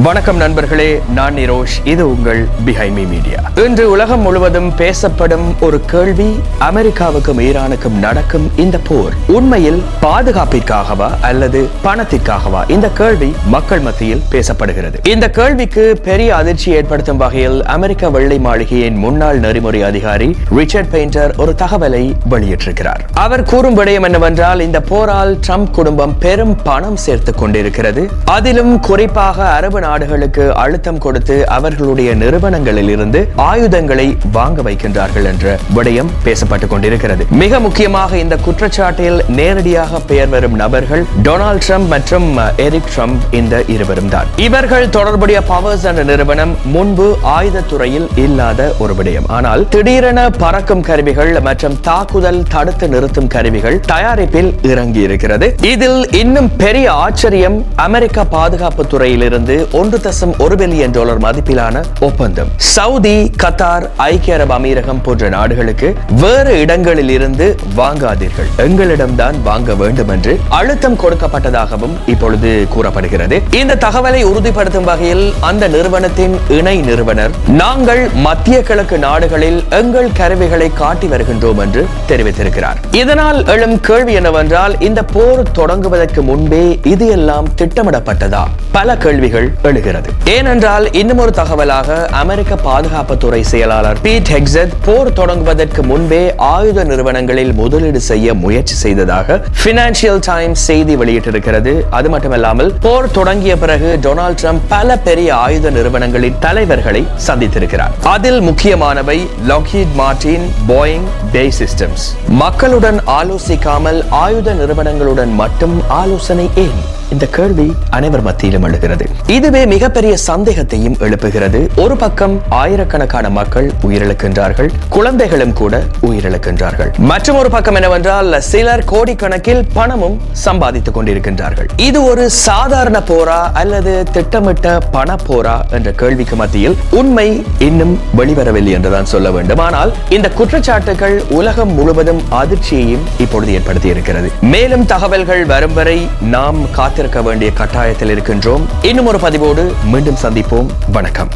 வணக்கம் நண்பர்களே, நான் நிரோஷ். இது உங்கள் பிஹைண்ட் மீ மீடியா. இன்று உலகம் முழுவதும் பேசப்படும் ஒரு கேள்வி, அமெரிக்காவுக்கும் ஈரானுக்கும் நடக்கும் இந்த போர் உண்மையில் பாதுகாப்பிற்காகவா அல்லது பணத்திற்காகவா? இந்த கேள்வி மக்கள் மத்தியில் பேசப்படுகிறது. இந்த கேள்விக்கு பெரிய அதிர்ச்சி ஏற்படுத்தும் வகையில் அமெரிக்க வெள்ளை மாளிகையின் முன்னாள் நெறிமுறை அதிகாரி ரிச்சர்ட் பெயிண்டர் ஒரு தகவலை வெளியிட்டிருக்கிறார். அவர் கூறும் விடயம் என்னவென்றால், இந்த போரால் ட்ரம்ப் குடும்பம் பெரும் பணம் சேர்த்துக் கொண்டிருக்கிறது. அதிலும் குறிப்பாக அரபு நாடுகளுக்கு அழுத்தம் கொடுத்து அவர்களுடைய நிறுவனங்களில் இருந்து ஆயுதங்களை வாங்க வைக்கின்றார்கள் என்ற விடயம் பேசப்பட்டுக் கொண்டிருக்கிறது. மிக முக்கியமாக இந்த குற்றச்சாட்டில் நேரடியாக பெயர் வரும் நபர்கள் டொனால்ட் ட்ரம்ப் மற்றும் எரிக் ட்ரம்ப். இந்த இருவரும் தான். இவர்கள் தொடர்புடைய பவர்ஸ் என்ற நிறுவனம் முன்பு ஆயுதத்துறையில் இல்லாத ஒரு விடயம். ஆனால் திடீரென பறக்கும் கருவிகள் மற்றும் தாக்குதல் தடுத்து நிறுத்தும் கருவிகள் தயாரிப்பில் இறங்கி இருக்கிறது. இதில் இன்னும் பெரிய ஆச்சரியம், அமெரிக்க பாதுகாப்பு துறையிலிருந்து $1.1 பில்லியன் மதிப்பிலான ஒப்பந்தம் சவுதி, கத்தார், ஐக்கிய அரபு அமீரகம் போன்ற நாடுகளுக்கு வேறு இடங்களில் இருந்து வாங்காதீர்கள், எங்களிடம்தான் வாங்க வேண்டும் என்று அழுத்தம் கொடுக்கப்பட்டதாகவும் இப்பொழுது கூறப்படுகிறது. இந்த தகவலை உறுதிப்படுத்தும் வகையில் அந்த நிறுவனத்தின் இணை நிறுவனர், நாங்கள் மத்திய கிழக்கு நாடுகளில் எங்கள் கருவிகளை காட்டி வருகின்றோம் என்று தெரிவித்திருக்கிறார். இதனால் எழும் கேள்வி என்னவென்றால், இந்த போர் தொடங்குவதற்கு முன்பே இது எல்லாம் திட்டமிடப்பட்டதா? பல கேள்விகள் எழுகிறது. ஏனென்றால் இன்னும் ஒரு தகவலாக அமெரிக்க பாதுகாப்புத்துறை செயலாளர் பீட் ஹெக்ஸெட் போர் தொடங்குவதற்கு முன்பே ஆயுத நிறுவனங்களில் முதலீடு செய்ய முயற்சி செய்ததாக பினான்சியல் டைம்ஸ் செய்தி வெளியிட்டிருக்கிறது. அது மட்டுமல்லாமல் போர் தொடங்கிய பிறகு டொனால்ட் ட்ரம்ப் பல பெரிய ஆயுத நிறுவனங்களின் தலைவர்களை சந்தித்திருக்கிறார். அதில் முக்கியமானவை லாக்ஹீட் மார்டின், போயிங், பே சிஸ்டம்ஸ். மக்களுடன் ஆலோசிக்காமல் ஆயுத நிறுவனங்களுடன் மட்டும் ஆலோசனை ஏன்? இந்த கேள்வி அனைவர் மத்தியிலும் எழுகிறது. இதுவே மிகப்பெரிய சந்தேகத்தையும் எழுப்புகிறது. ஒரு பக்கம் ஆயிரக்கணக்கான மக்கள் உயிரிழக்கின்றார்கள், குழந்தைகளும் கூட உயிரிழக்கின்றார்கள். மற்றும் ஒரு பக்கம் என்னவென்றால், சிலர் கோடிக்கணக்கில் பணமும் சம்பாதித்துக் கொண்டிருக்கின்றார்கள். இது ஒரு சாதாரண போரா அல்லது திட்டமிட்ட பண போரா என்ற கேள்விக்கு மத்தியில் உண்மை இன்னும் வெளிவரவில்லை என்றுதான் சொல்ல வேண்டும். ஆனால் இந்த குற்றச்சாட்டுகள் உலகம் முழுவதும் அதிர்ச்சியையும் இப்பொழுது ஏற்படுத்தி இருக்கிறது. மேலும் தகவல்கள் வரும் வரை நாம் காத்திருக்க வேண்டிய கட்டாயத்தில் இருக்கின்றோம். இன்னும் ஒரு பதிவோடு மீண்டும் சந்திப்போம். வணக்கம்.